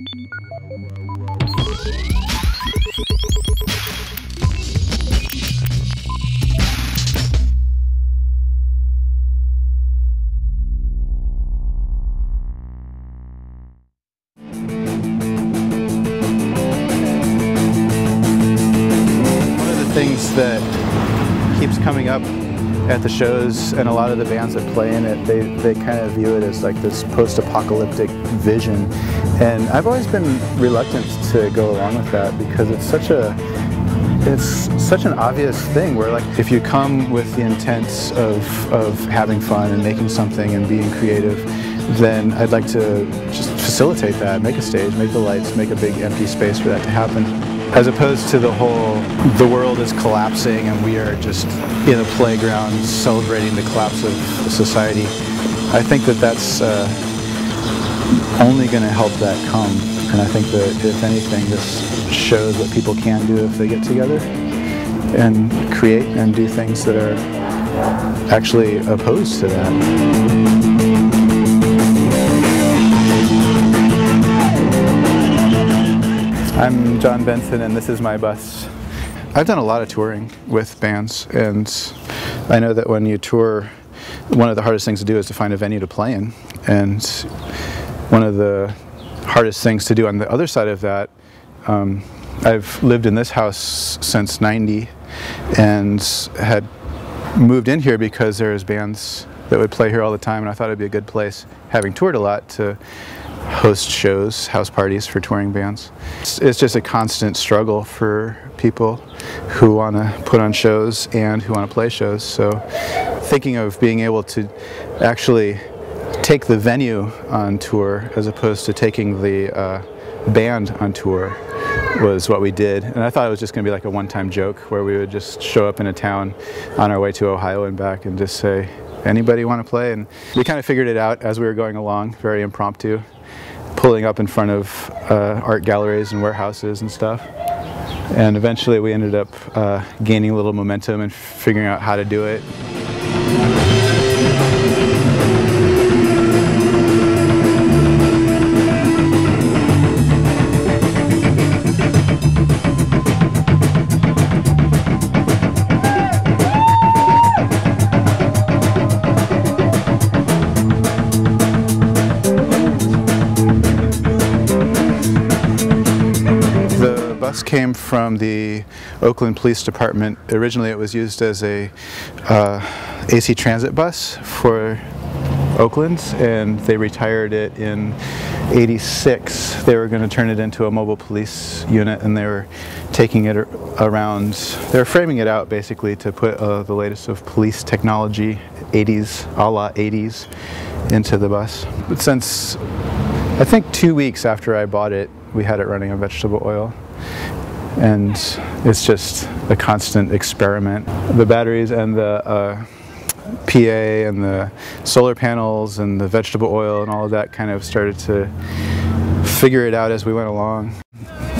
Things that keeps coming up at the shows, and a lot of the bands that play in it, they kind of view it as like this post-apocalyptic vision, and I've always been reluctant to go along with that because it's such an obvious thing where, like, if you come with the intent of having fun and making something and being creative, then I'd like to just facilitate that, make a stage, make the lights, make a big empty space for that to happen. As opposed to the world is collapsing and we are just in a playground celebrating the collapse of society. I think that that's only going to help that come. And I think that, if anything, this shows what people can do if they get together and create and do things that are actually opposed to that. I'm John Benson, and this is my bus. I've done a lot of touring with bands, and I know that when you tour, one of the hardest things to do is to find a venue to play in. And one of the hardest things to do on the other side of that, I've lived in this house since '90 and had moved in here because there's bands that would play here all the time, and I thought it'd be a good place, having toured a lot, to host shows, house parties for touring bands. It's just a constant struggle for people who want to put on shows and who want to play shows. So thinking of being able to actually take the venue on tour as opposed to taking the band on tour was what we did. And I thought it was just going to be like a one-time joke where we would just show up in a town on our way to Ohio and back and just say, anybody want to play? And we kind of figured it out as we were going along, very impromptu, pulling up in front of art galleries and warehouses and stuff. And eventually we ended up gaining a little momentum and figuring out how to do it. Came from the Oakland Police Department. Originally it was used as a AC transit bus for Oakland, and they retired it in '86. They were going to turn it into a mobile police unit, and they were taking it around. They were framing it out basically to put the latest of police technology, '80s, a la '80s, into the bus. But since I think 2 weeks after I bought it, we had it running on vegetable oil. And it's just a constant experiment. The batteries and the PA and the solar panels and the vegetable oil and all of that kind of started to figure it out as we went along.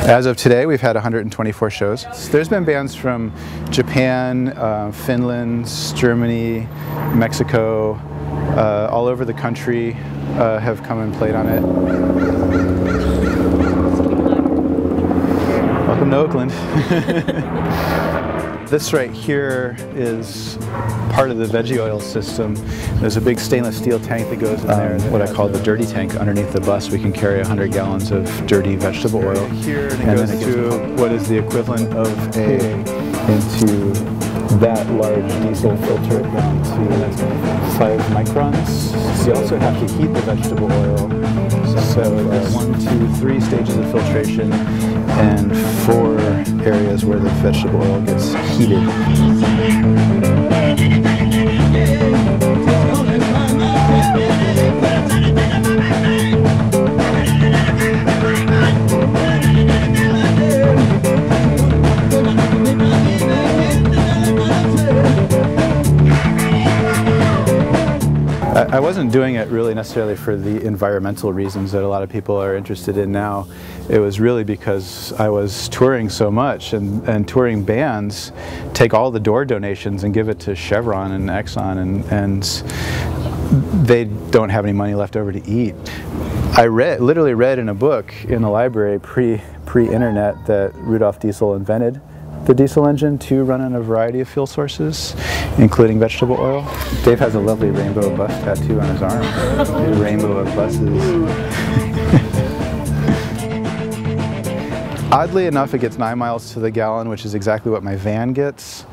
As of today, we've had 124 shows. There's been bands from Japan, Finland, Germany, Mexico, all over the country have come and played on it. Welcome to Oakland. This right here is part of the veggie oil system. There's a big stainless steel tank that goes in there, what I call the dirty tank. Underneath the bus we can carry 100 gallons of dirty vegetable oil. Here, and then it goes to what is the equivalent of into that large diesel filter down to 5 microns. You also have to heat the vegetable oil. So there's 1, 2, 3 stages of filtration and 4 areas where the vegetable oil gets heated. I wasn't doing it really necessarily for the environmental reasons that a lot of people are interested in now. It was really because I was touring so much, and touring bands take all the door donations and give it to Chevron and Exxon, and they don't have any money left over to eat. I literally read in a book in the library pre-internet that Rudolf Diesel invented the diesel engine to run on a variety of fuel sources, including vegetable oil. Dave has a lovely rainbow bus tattoo on his arm. A rainbow of buses. Oddly enough, it gets 9 miles to the gallon, which is exactly what my van gets.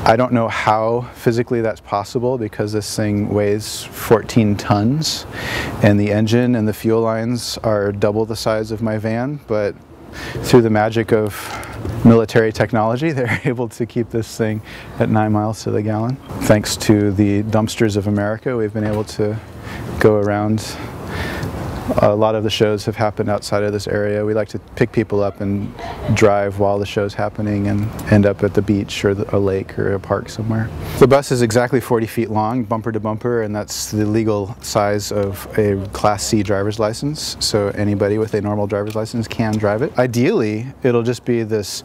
I don't know how physically that's possible because this thing weighs 14 tons and the engine and the fuel lines are double the size of my van, but through the magic of military technology, they're able to keep this thing at 9 miles to the gallon. Thanks to the dumpsters of America, we've been able to go around. A lot of the shows have happened outside of this area. We like to pick people up and drive while the show's happening and end up at the beach or a lake or a park somewhere. The bus is exactly 40 feet long, bumper to bumper, and that's the legal size of a Class C driver's license. So anybody with a normal driver's license can drive it. Ideally, it'll just be this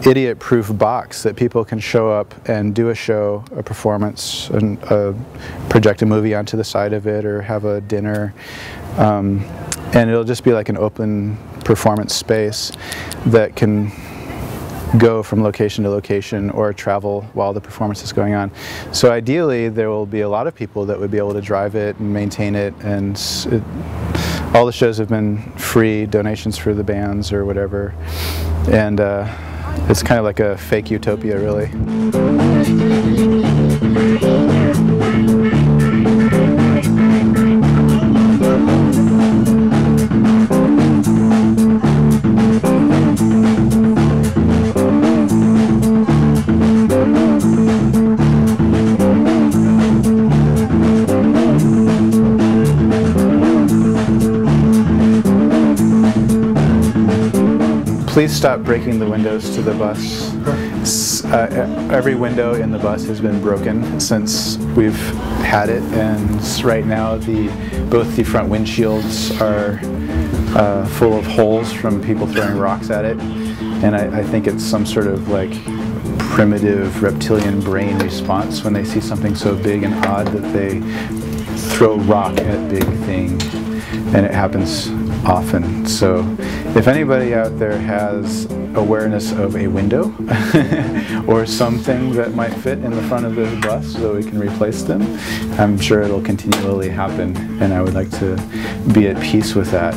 idiot-proof box that people can show up and do a show, a performance, and project a movie onto the side of it or have a dinner. And it'll just be like an open performance space that can go from location to location or travel while the performance is going on. So ideally there will be a lot of people that would be able to drive it and maintain it, and all the shows have been free, donations for the bands or whatever, and it's kind of like a fake utopia, really. Please stop breaking the windows to the bus. Every window in the bus has been broken since we've had it, and right now both the front windshields are full of holes from people throwing rocks at it, and I think it's some sort of like primitive reptilian brain response when they see something so big and odd that they throw rock at big thing, and it happens often. So if anybody out there has awareness of a window or something that might fit in the front of the bus so we can replace them, I'm sure it'll continually happen, and I would like to be at peace with that.